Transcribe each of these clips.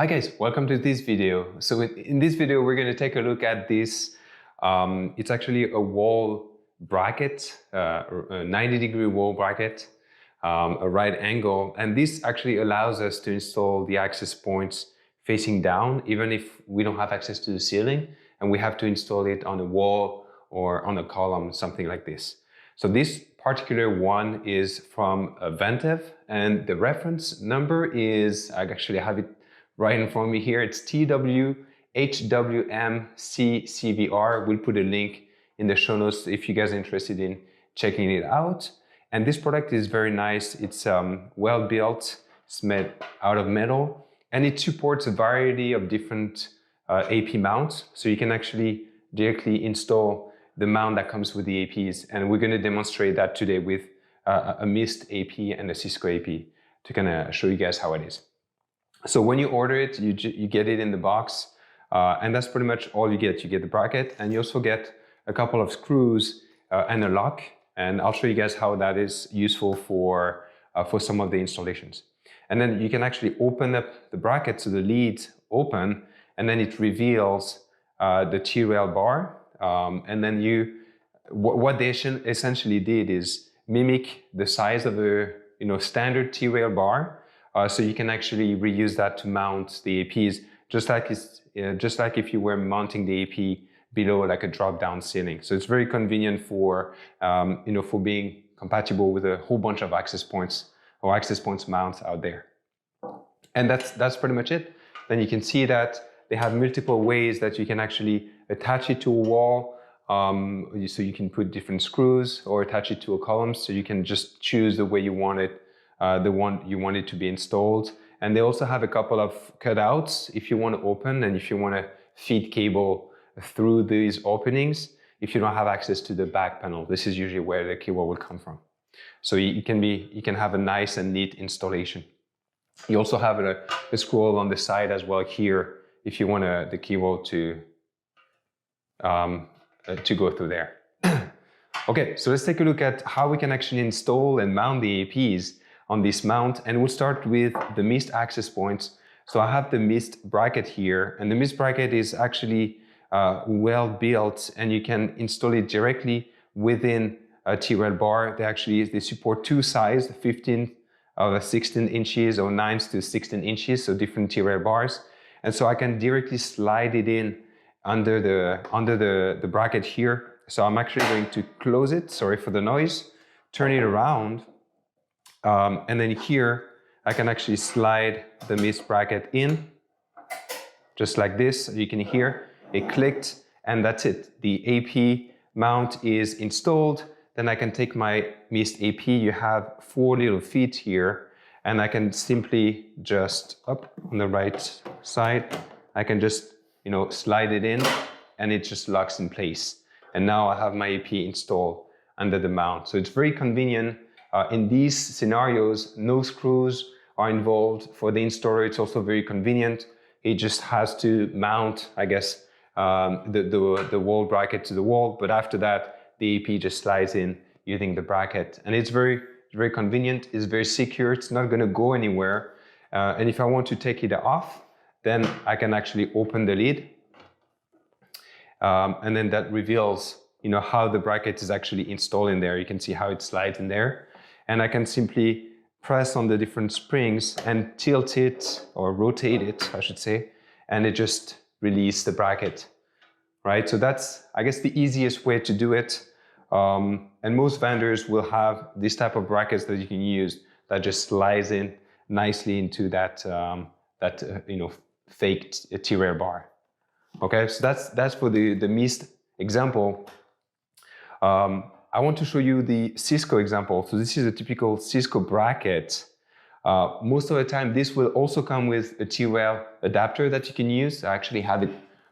Hi guys, welcome to this video. So in this video, we're going to take a look at this. It's actually a wall bracket, a 90-degree wall bracket, a right angle. And this actually allows us to install the access points facing down, even if we don't have access to the ceiling and we have to install it on a wall or on a column, something like this. So this particular one is from Ventev, and the reference number is, I actually have it right in front of me here. It's TW-HWM-C-CVR. We'll put a link in the show notes if you guys are interested in checking it out. And this product is very nice. It's well built. It's made out of metal, and it supports a variety of different AP mounts. So you can actually directly install the mount that comes with the APs. And we're going to demonstrate that today with a Mist AP and a Cisco AP to kind of show you guys how it is. So when you order it, you get it in the box, and that's pretty much all you get. You get the bracket, and you also get a couple of screws and a lock, and I'll show you guys how that is useful for some of the installations. And then you can actually open up the bracket so the lid's open, and then it reveals the T-rail bar. And then what they essentially did is mimic the size of a standard T-rail bar. So you can actually reuse that to mount the APs, just like if you were mounting the AP below like a drop-down ceiling. So it's very convenient for for being compatible with a whole bunch of access points or access points mounts out there. And that's pretty much it. Then you can see that they have multiple ways that you can actually attach it to a wall. So you can put different screws or attach it to a column. So you can just choose the way you want it. The one you want it to be installed. And they also have a couple of cutouts if you want to open and if you want to feed cable through these openings. If you don't have access to the back panel, this is usually where the cable will come from. So you can have a nice and neat installation. You also have a scroll on the side as well here if you want the cable to go through there. Okay, so let's take a look at how we can actually install and mount the APs on this mount, and we'll start with the Mist access points. So I have the Mist bracket here, and the Mist bracket is actually well built, and you can install it directly within a T-rail bar. They support two sizes, 15 or 16 inches or 9 to 16 inches, so different T-rail bars. And so I can directly slide it in under the bracket here. So I'm actually going to close it, sorry for the noise, turn it around. And then here, I can actually slide the Mist bracket in, just like this. You can hear it clicked, and that's it. The AP mount is installed. Then I can take my Mist AP. You have 4 little feet here, and I can simply just up on the right side. I can just slide it in, and it just locks in place. And now I have my AP installed under the mount. So it's very convenient. In these scenarios, no screws are involved. For the installer, it's also very convenient. It just has to mount, I guess, the wall bracket to the wall. But after that, the AP just slides in using the bracket. And it's very, very convenient. It's very secure. It's not going to go anywhere. And if I want to take it off, then I can actually open the lid. And then that reveals how the bracket is actually installed in there. You can see how it slides in there. And I can simply press on the different springs and tilt it, or rotate it, I should say, and it just releases the bracket, right? So that's, I guess, the easiest way to do it. And most vendors will have this type of brackets that you can use that just slides in nicely into that fake T-rail bar. Okay, so that's for the Mist example. I want to show you the Cisco example. So this is a typical Cisco bracket. Most of the time, this will also come with a T-rail adapter that you can use. I actually have it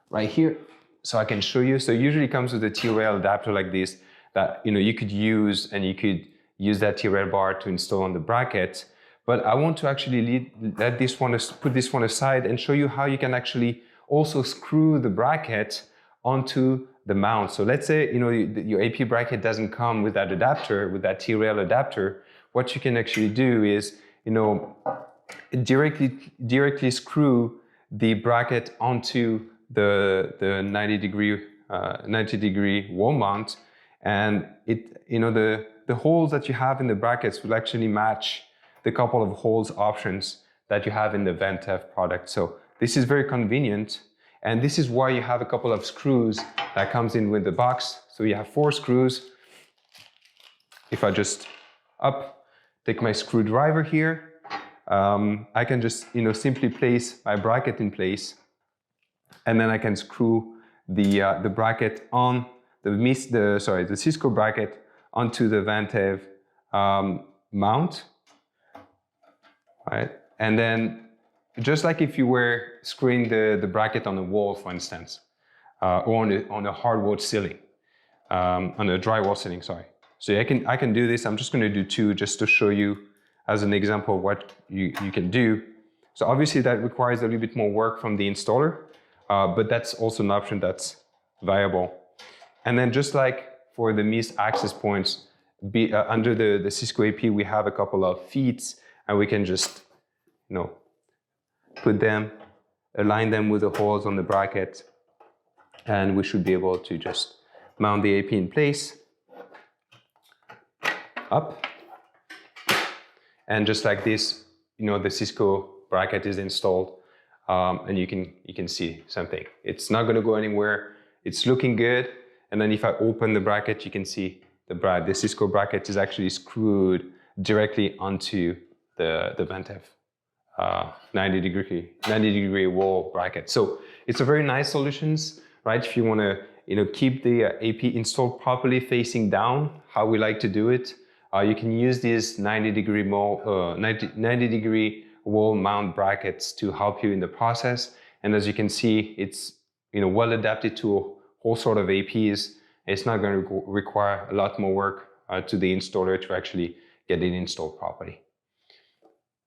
right here, so I can show you. So it usually comes with a T-rail adapter like this that you could use, and you could use that T-rail bar to install on the bracket. But I want to actually put this one aside and show you how you can actually also screw the bracket onto the mount. So let's say your AP bracket doesn't come with that adapter, with that T-rail adapter. What you can actually do is directly screw the bracket onto the 90 degree wall mount, and the holes that you have in the brackets will actually match the couple of holes options that you have in the Ventev product. So this is very convenient, and this is why you have a couple of screws that comes in with the box. So you have 4 screws. If I just take my screwdriver here, I can just simply place my bracket in place, and then I can screw the bracket on the Cisco bracket onto the Ventev mount, right? And then just like if you were screwing the bracket on a wall, for instance, or on a hardwood ceiling, on a drywall ceiling, sorry. So I can do this. I'm just going to do 2 just to show you as an example of what you can do. So obviously that requires a little bit more work from the installer, but that's also an option that's viable. And then just like for the missed access points, under the Cisco AP, we have a couple of feet, and we can just put them, align them with the holes on the bracket, and we should be able to just mount the AP in place, up, and just like this, the Cisco bracket is installed, and you can see something. It's not going to go anywhere. It's looking good. And then if I open the bracket, you can see the Cisco bracket is actually screwed directly onto the Ventev 90 degree wall bracket. So it's a very nice solution, right? If you want to keep the AP installed properly facing down, how we like to do it, you can use these 90 degree wall mount brackets to help you in the process. And as you can see, it's well adapted to all sort of APs. It's not going to require a lot more work to the installer to actually get it installed properly.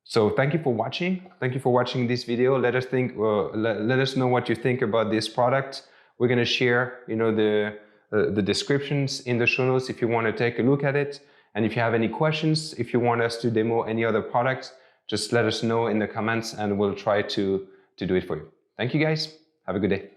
So thank you for watching. Thank you for watching this video. Let us know what you think about this product. We're going to share the descriptions in the show notes if you want to take a look at it. And if you have any questions, if you want us to demo any other products, just let us know in the comments and we'll try to do it for you. Thank you guys. Have a good day.